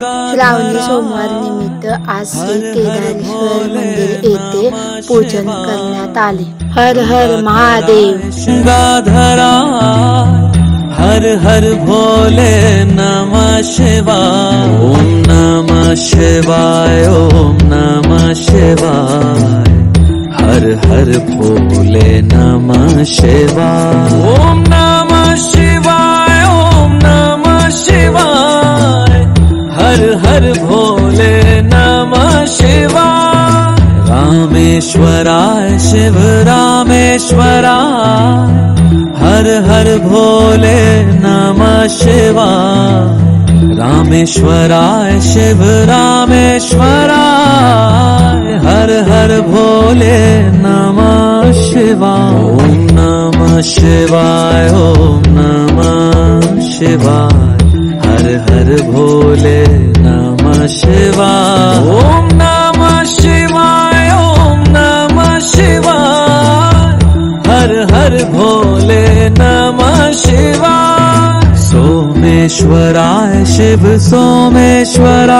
श्रावणी सोमवार निमित्त आज श्री केदारेश्वर मंदिर येथे पूजन करण्यात आले। हर हर महादेव। गंगाधरा हर हर भोले नमः शिवाय। ओम नमः शिवाय ओम नमः शिवाय। हर हर भोले नमः शिवाय। ओम नमः शिवाय ओम नमः शिवाय। हर हर भोले नमः शिवाय। रामेश्वराय शिव रामेश्वराय। हर हर भोले नमः शिवाय। रामेश्वराय शिव रामेश्वराय। हर हर भोले नमः शिवाय। ओम नमः शिवाय ओम नमः शिवाय। हर हर भोले नमः शिवाय। ओम नमः शिवाय ओम नमः शिवाय। हर हर भोले नमः शिवाय। सोमेश्वराय शिव सोमेश्वराय।